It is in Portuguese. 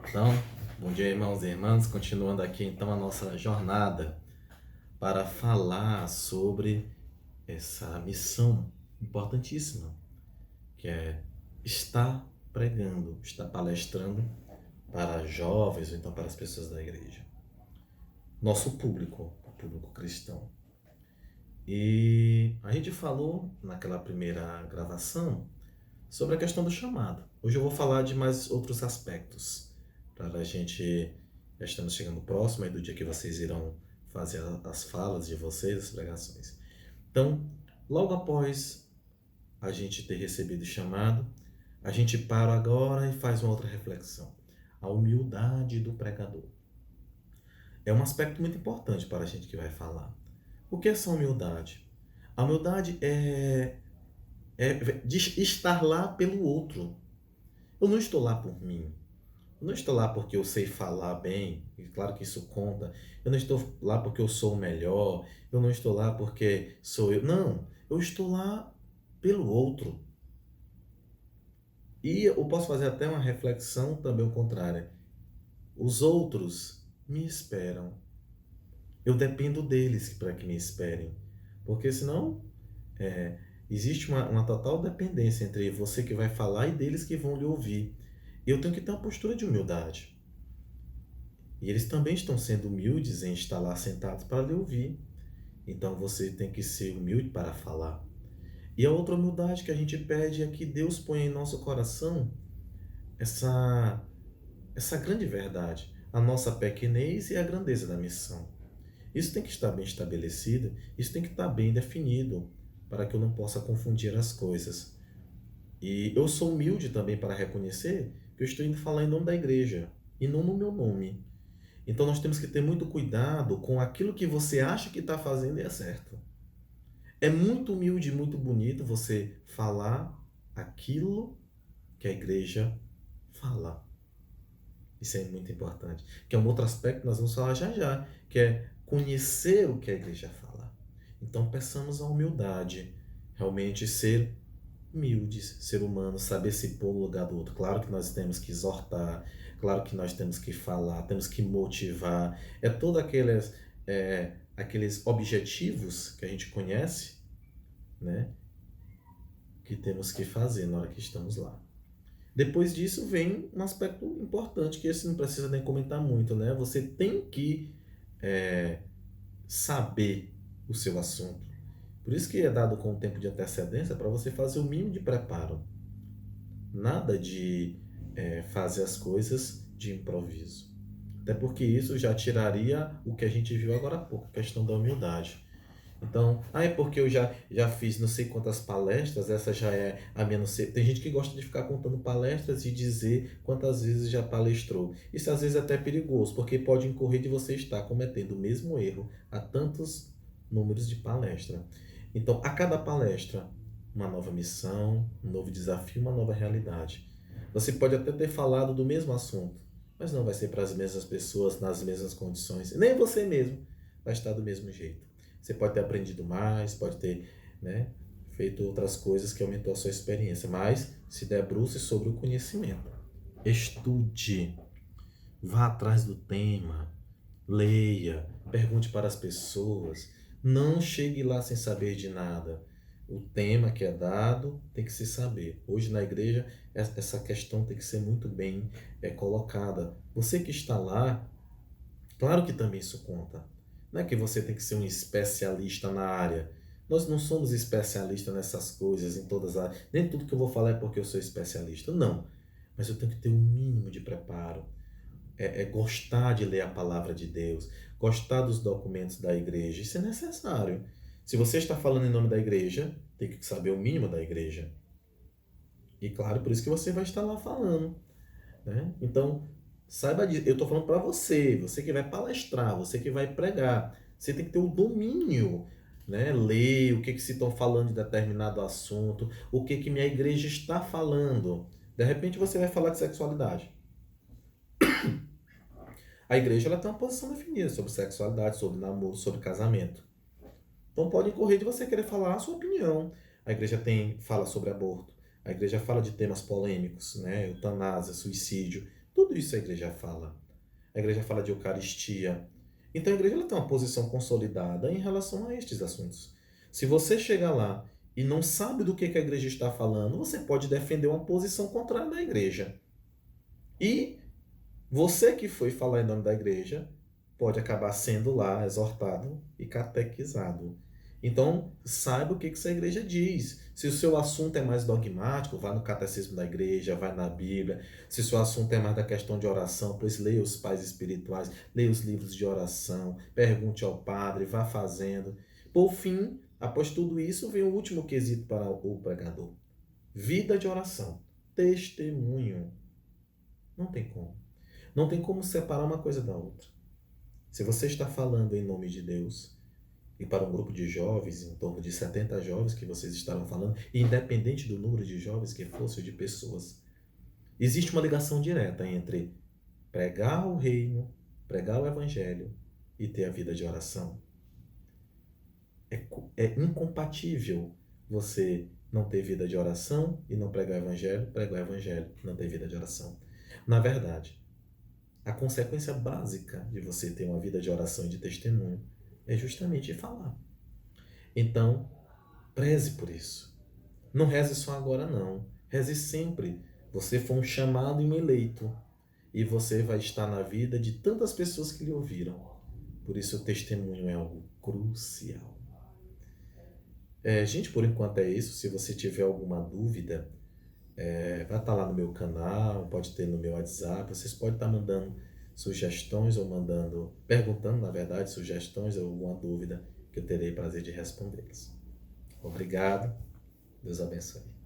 Então, bom dia, irmãos e irmãs. Continuando aqui então a nossa jornada para falar sobre essa missão importantíssima, que é estar pregando, estar palestrando para jovens ou então para as pessoas da igreja. Nosso público, o público cristão. E a gente falou naquela primeira gravação sobre a questão do chamado. Hoje eu vou falar de mais outros aspectos para a gente. Já estamos chegando próximo aí do dia que vocês irão fazer as falas de vocês, as pregações. Então, logo após a gente ter recebido o chamado, a gente para agora e faz uma outra reflexão. A humildade do pregador. É um aspecto muito importante para a gente que vai falar. O que é essa humildade? A humildade é de estar lá pelo outro. Eu não estou lá por mim. Eu não estou lá porque eu sei falar bem, e claro que isso conta. Eu não estou lá porque eu sou o melhor. Eu não estou lá porque sou eu. Não, eu estou lá pelo outro. E eu posso fazer até uma reflexão também ao contrário. Os outros me esperam. Eu dependo deles para que me esperem. Porque senão é, existe uma total dependência entre você que vai falar e deles que vão lhe ouvir. Eu tenho que ter uma postura de humildade. E eles também estão sendo humildes em estar lá sentados para lhe ouvir. Então você tem que ser humilde para falar. E a outra humildade que a gente pede é que Deus ponha em nosso coração essa, essa grande verdade, a nossa pequenez e a grandeza da missão. Isso tem que estar bem estabelecido, isso tem que estar bem definido, para que eu não possa confundir as coisas. E eu sou humilde também para reconhecer que eu estou indo falar em nome da igreja e não no meu nome. Então nós temos que ter muito cuidado com aquilo que você acha que está fazendo e é certo. É muito humilde e muito bonito você falar aquilo que a igreja fala. Isso é muito importante. Que é um outro aspecto que nós vamos falar já já, que é conhecer o que a igreja fala. Então peçamos a humildade, realmente ser humildes, ser humanos, saber se pôr no lugar do outro. Claro que nós temos que exortar, claro que nós temos que falar, temos que motivar. É todos aqueles objetivos que a gente conhece, né, que temos que fazer na hora que estamos lá. Depois disso vem um aspecto importante, que esse não precisa nem comentar muito, né? Você tem que é, saber o seu assunto. Por isso que é dado com um tempo de antecedência para você fazer o mínimo de preparo. Nada de fazer as coisas de improviso. Até porque isso já tiraria o que a gente viu agora há pouco, a questão da humildade. Então, é porque eu já fiz não sei quantas palestras, essa já é a minha não sei. Tem gente que gosta de ficar contando palestras e dizer quantas vezes já palestrou. Isso às vezes é até perigoso, porque pode incorrer de você estar cometendo o mesmo erro a tantos números de palestra. Então, a cada palestra, uma nova missão, um novo desafio, uma nova realidade. Você pode até ter falado do mesmo assunto, mas não vai ser para as mesmas pessoas, nas mesmas condições. Nem você mesmo vai estar do mesmo jeito. Você pode ter aprendido mais, pode ter, né, feito outras coisas que aumentou a sua experiência, mas se debruce sobre o conhecimento. Estude, vá atrás do tema, leia, pergunte para as pessoas. Não chegue lá sem saber de nada. O tema que é dado tem que se saber. Hoje na igreja, essa questão tem que ser muito bem colocada. Você que está lá, claro que também isso conta. Não é que você tem que ser um especialista na área. Nós não somos especialistas nessas coisas, em todas as áreas. Nem tudo que eu vou falar é porque eu sou especialista. Não. Mas eu tenho que ter um mínimo de preparo. É gostar de ler a palavra de Deus, gostar dos documentos da igreja. Isso é necessário. Se você está falando em nome da igreja, tem que saber o mínimo da igreja. E claro, por isso que você vai estar lá falando, né? Então, saiba disso. Eu estou falando para você, você que vai palestrar, você que vai pregar. Você tem que ter o domínio, né? Ler o que se estão falando de determinado assunto, o que minha igreja está falando. De repente você vai falar de sexualidade. A igreja ela tem uma posição definida sobre sexualidade, sobre namoro, sobre casamento. Então pode incorrer de você querer falar a sua opinião. A igreja fala sobre aborto. A igreja fala de temas polêmicos, né? Eutanásia, suicídio. Tudo isso a igreja fala. A igreja fala de Eucaristia. Então a igreja ela tem uma posição consolidada em relação a estes assuntos. Se você chega lá e não sabe do que a igreja está falando, você pode defender uma posição contrária da igreja. E você que foi falar em nome da igreja pode acabar sendo lá exortado e catequizado. Então, saiba o que essa igreja diz. Se o seu assunto é mais dogmático, vá no catecismo da igreja, vai na Bíblia. Se o seu assunto é mais da questão de oração, pois leia os pais espirituais, leia os livros de oração, pergunte ao padre, vá fazendo. Por fim, após tudo isso, vem o último quesito para o pregador. Vida de oração. Testemunho. Não tem como. Não tem como separar uma coisa da outra. Se você está falando em nome de Deus, e para um grupo de jovens, em torno de 70 jovens que vocês estavam falando, e independente do número de jovens que fosse ou de pessoas, existe uma ligação direta entre pregar o reino, pregar o evangelho e ter a vida de oração. É incompatível você não ter vida de oração e não pregar o evangelho e não ter vida de oração. Na verdade, a consequência básica de você ter uma vida de oração e de testemunho é justamente falar. Então, preze por isso. Não reze só agora, não. Reze sempre. Você foi um chamado e um eleito. E você vai estar na vida de tantas pessoas que lhe ouviram. Por isso, o testemunho é algo crucial. Gente, por enquanto é isso. Se você tiver alguma dúvida, vai estar lá no meu canal, pode ter no meu WhatsApp. Vocês podem estar mandando sugestões ou perguntando, na verdade, sugestões ou alguma dúvida que eu terei prazer de respondê-las. Obrigado. Deus abençoe.